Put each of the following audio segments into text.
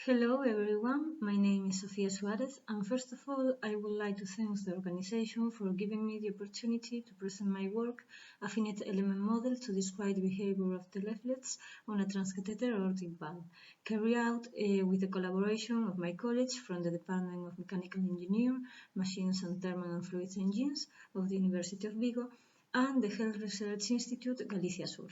Hello everyone, my name is Suarez, and first of all I would like to thank the organization for giving me the opportunity to present my work, a finite element model to describe the behavior of the leaflets on a transcatheter aortic valve, carried out with the collaboration of my colleagues from the Department of Mechanical Engineering, Machines and Thermal and Fluids Engines of the University of Vigo and the Health Research Institute Galicia Sur.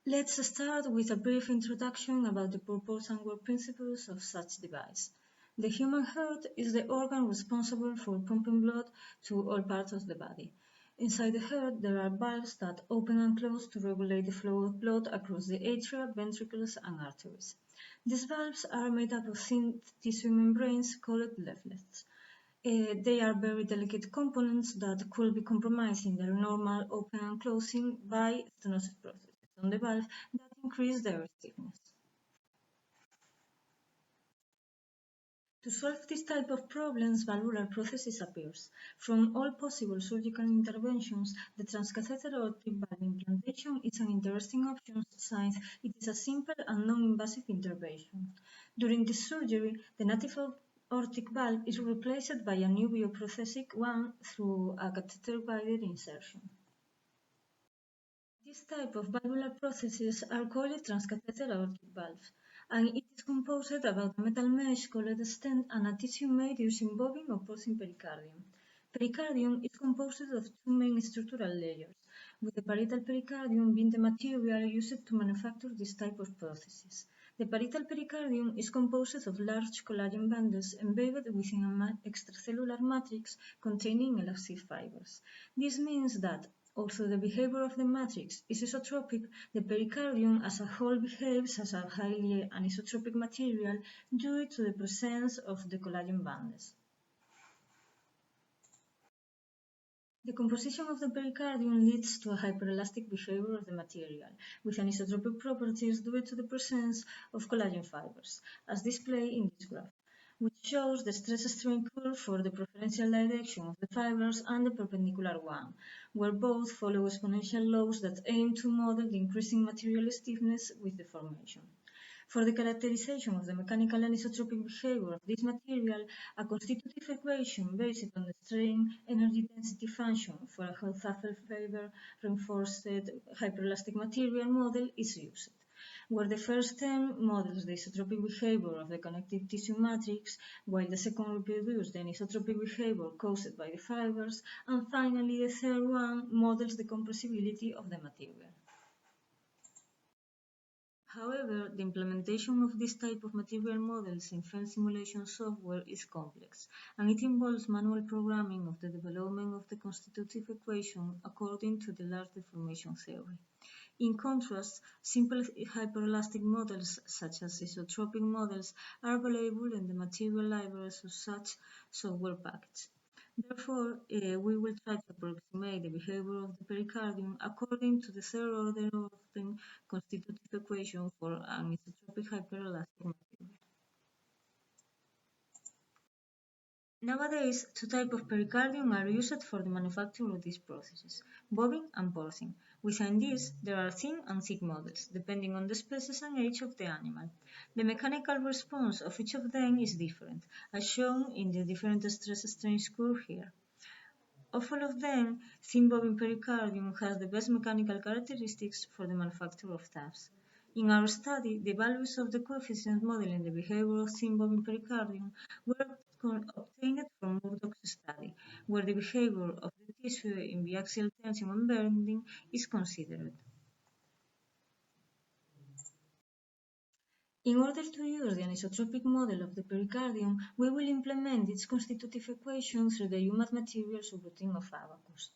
Let's start with a brief introduction about the purpose and work principles of such device. The human heart is the organ responsible for pumping blood to all parts of the body. Inside the heart, there are valves that open and close to regulate the flow of blood across the atria, ventricles, and arteries. These valves are made up of thin tissue membranes called leaflets. They are very delicate components that could be compromised in their normal open and closing by stenosis processes on the valve that increase their stiffness. To solve this type of problems, valvular prosthesis appears. From all possible surgical interventions, the transcatheter aortic valve implantation is an interesting option since it is a simple and non-invasive intervention. During this surgery, the native aortic valve is replaced by a new bioprosthetic one through a catheter-guided insertion. This type of valvular prostheses are called transcatheter aortic valves, and it is composed about a metal mesh called a stent and a tissue made using bobbin or porcine pericardium. Pericardium is composed of two main structural layers, with the parietal pericardium being the material used to manufacture this type of prosthesis. The parietal pericardium is composed of large collagen bundles embedded within an extracellular matrix containing elastic fibers. This means that although the behavior of the matrix is isotropic, the pericardium as a whole behaves as a highly anisotropic material due to the presence of the collagen bundles. The composition of the pericardium leads to a hyperelastic behavior of the material, with anisotropic properties due to the presence of collagen fibers, as displayed in this graph, which shows the stress-strain curve for the preferential direction of the fibers and the perpendicular one, where both follow exponential laws that aim to model the increasing material stiffness with deformation. For the characterization of the mechanical anisotropic behavior of this material, a constitutive equation based on the strain energy density function for a Holzapfel fiber reinforced hyperelastic material model is used, where the first term models the isotropic behavior of the connective tissue matrix, while the second reproduces the anisotropic behavior caused by the fibers, and finally the third one models the compressibility of the material. However, the implementation of this type of material models in field simulation software is complex, and it involves manual programming of the development of the constitutive equation according to the large deformation theory. In contrast, simple hyperelastic models, such as isotropic models, are available in the material libraries of such software package. Therefore, we will try to approximate the behavior of the pericardium according to the third order of the constitutive equation for an isotropic hyperelastic material. Nowadays, two types of pericardium are used for the manufacture of these processes, bobbin and porcine. Within these, there are thin and thick models, depending on the species and age of the animal. The mechanical response of each of them is different, as shown in the different stress-strain curve here. Of all of them, thin bobbin pericardium has the best mechanical characteristics for the manufacture of TAVs. In our study, the values of the coefficient modeling the behavior of thin bobbin pericardium were obtained from Murdoch's study, where the behavior of the tissue in biaxial tension and bending is considered. In order to use the anisotropic model of the pericardium, we will implement its constitutive equation through the UMAT material subroutine of Abacus.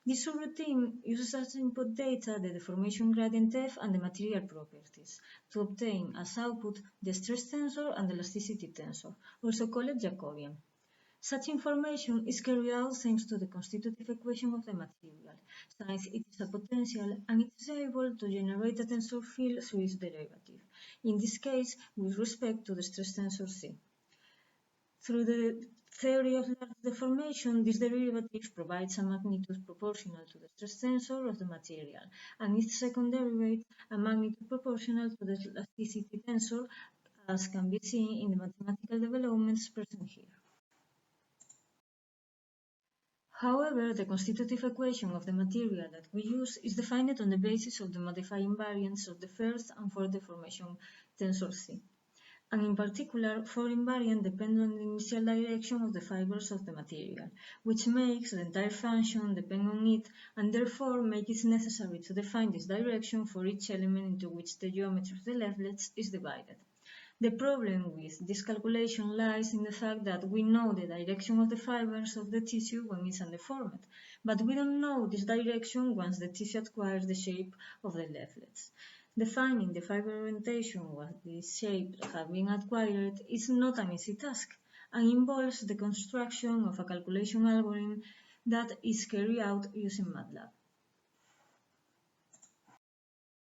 This subroutine uses as input data the deformation gradient F and the material properties to obtain as output the stress tensor and the elasticity tensor, also called Jacobian. Such information is carried out thanks to the constitutive equation of the material, since it is a potential and it is able to generate a tensor field through its derivative, in this case with respect to the stress tensor C. Through the theory of large deformation, this derivative provides a magnitude proportional to the stress tensor of the material, and its second derivative a magnitude proportional to the elasticity tensor as can be seen in the mathematical developments present here. However, the constitutive equation of the material that we use is defined on the basis of the modified invariants of the first and fourth deformation tensor C. And in particular, four invariant depend on the initial direction of the fibers of the material, which makes the entire function depend on it, and therefore makes it necessary to define this direction for each element into which the geometry of the leaflets is divided. The problem with this calculation lies in the fact that we know the direction of the fibers of the tissue when it's undeformed, but we don't know this direction once the tissue acquires the shape of the leaflets. Defining the fiber orientation once this shape has been acquired is not an easy task and involves the construction of a calculation algorithm that is carried out using MATLAB.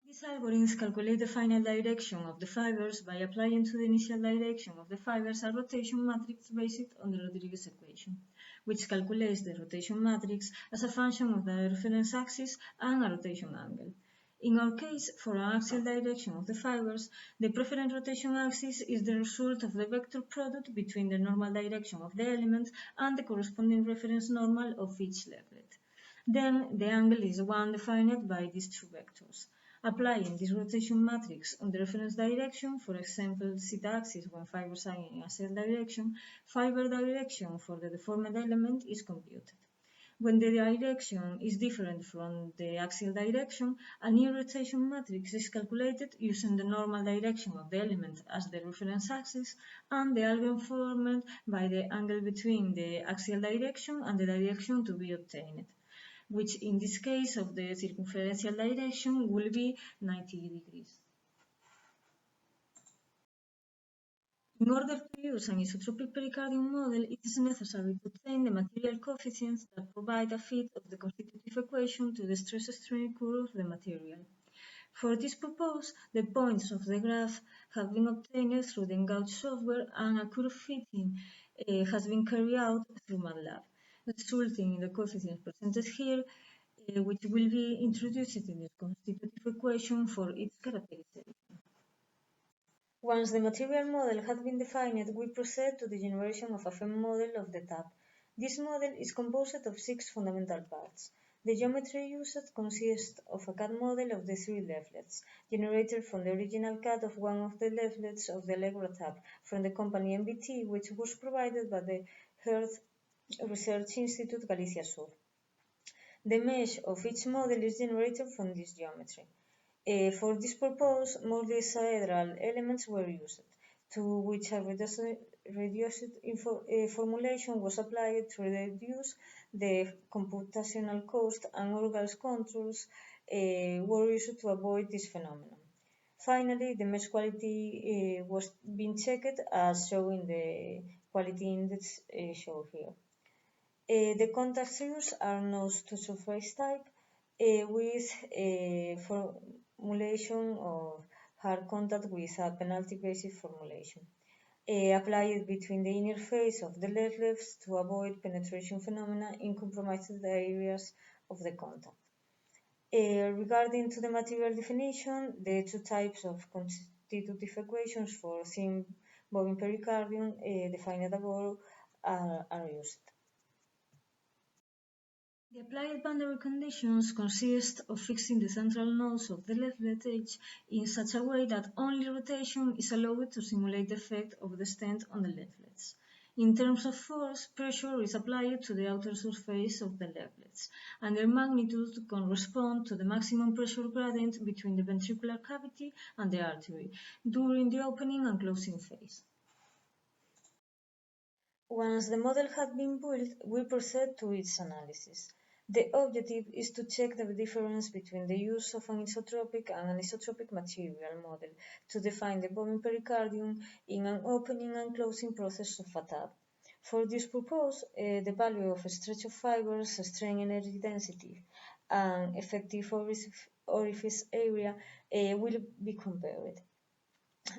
These algorithms calculate the final direction of the fibers by applying to the initial direction of the fibers a rotation matrix based on the Rodriguez equation, which calculates the rotation matrix as a function of the reference axis and a rotation angle. In our case, for an axial direction of the fibers, the preference rotation axis is the result of the vector product between the normal direction of the element and the corresponding reference normal of each leaflet. Then the angle is one defined by these two vectors. Applying this rotation matrix on the reference direction, for example, z-axis when fibers are in axial direction, fiber direction for the deformed element is computed. When the direction is different from the axial direction, a new rotation matrix is calculated using the normal direction of the element as the reference axis and the algorithm formed by the angle between the axial direction and the direction to be obtained, which in this case of the circumferential direction will be 90 degrees. In order to use an isotropic pericardium model, it is necessary to obtain the material coefficients that provide a fit of the constitutive equation to the stress-strain curve of the material. For this purpose, the points of the graph have been obtained through the Gauge software and a curve fitting has been carried out through MATLAB, resulting in the coefficients presented here, which will be introduced in the constitutive equation for its characterization. Once the material model has been defined, we proceed to the generation of a FEM model of the tap. This model is composed of 6 fundamental parts. The geometry used consists of a cut model of the 3 leaflets, generated from the original cut of one of the leaflets of the Legro tap from the company MBT, which was provided by the Health Research Institute Galicia Sur. The mesh of each model is generated from this geometry. For this purpose, multisaedral elements were used, to which a reduced formulation was applied to reduce the computational cost, and organs controls were used to avoid this phenomenon. Finally, the mesh quality was being checked as shown in the quality index shown here. The contact series are nose to surface type with formulation of hard contact with a penalty-based formulation. Applied between the inner face of the leaflets to avoid penetration phenomena in compromised areas of the contact. Regarding to the material definition, the 2 types of constitutive equations for thin bovine pericardium defined above are used. The applied boundary conditions consist of fixing the central nodes of the leaflet edge in such a way that only rotation is allowed to simulate the effect of the stent on the leaflets. In terms of force, pressure is applied to the outer surface of the leaflets, and their magnitude corresponds to the maximum pressure gradient between the ventricular cavity and the artery during the opening and closing phase. Once the model has been built, we proceed to its analysis. The objective is to check the difference between the use of an isotropic and an isotropic material model to define the bovine pericardium in an opening and closing process of a tap. For this purpose, the value of stretch of fibers, strain energy density, and effective orifice area will be compared.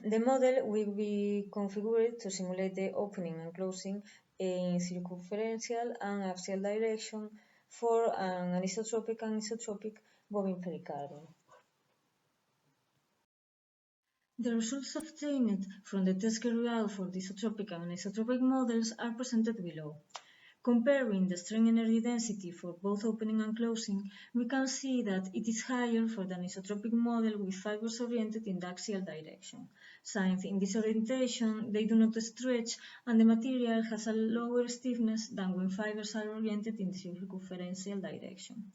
The model will be configured to simulate the opening and closing in circumferential and axial direction for an anisotropic and isotropic bovine pericardium. The results obtained from the test carried out for the isotropic and anisotropic models are presented below. Comparing the strain energy density for both opening and closing, we can see that it is higher for the anisotropic model with fibers oriented in the axial direction, since in this orientation they do not stretch and the material has a lower stiffness than when fibers are oriented in the circumferential direction.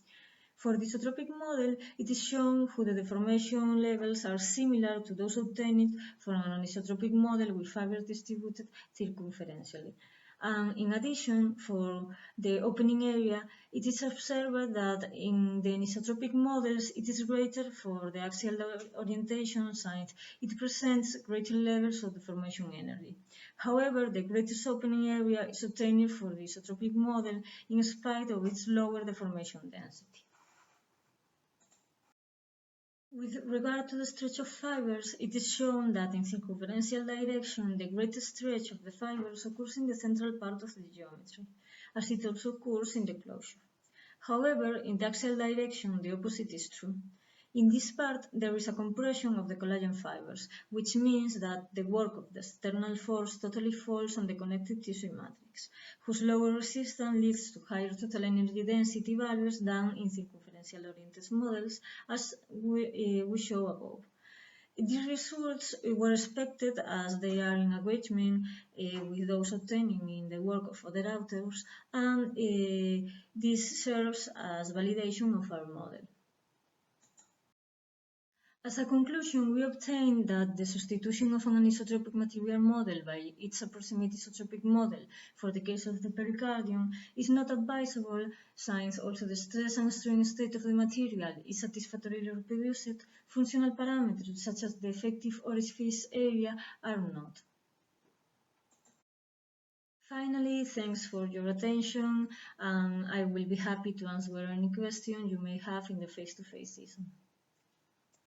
For the isotropic model, it is shown how the deformation levels are similar to those obtained from an anisotropic model with fibers distributed circumferentially. And in addition, for the opening area, it is observed that in the anisotropic models, it is greater for the axial orientation since it presents greater levels of deformation energy. However, the greatest opening area is obtained for the isotropic model in spite of its lower deformation density. With regard to the stretch of fibers, it is shown that in circumferential direction, the greatest stretch of the fibers occurs in the central part of the geometry, as it also occurs in the closure. However, in the axial direction, the opposite is true. In this part, there is a compression of the collagen fibers, which means that the work of the external force totally falls on the connective tissue matrix, whose lower resistance leads to higher total energy density values than in circumferential oriented models, as we show above. These results were expected as they are in agreement with those obtained in the work of other authors, and this serves as validation of our model. As a conclusion, we obtain that the substitution of an anisotropic material model by its approximate isotropic model for the case of the pericardium is not advisable, since also the stress and strain state of the material is satisfactorily reproduced, functional parameters such as the effective orifice area are not. Finally, thanks for your attention, and I will be happy to answer any question you may have in the face-to-face season.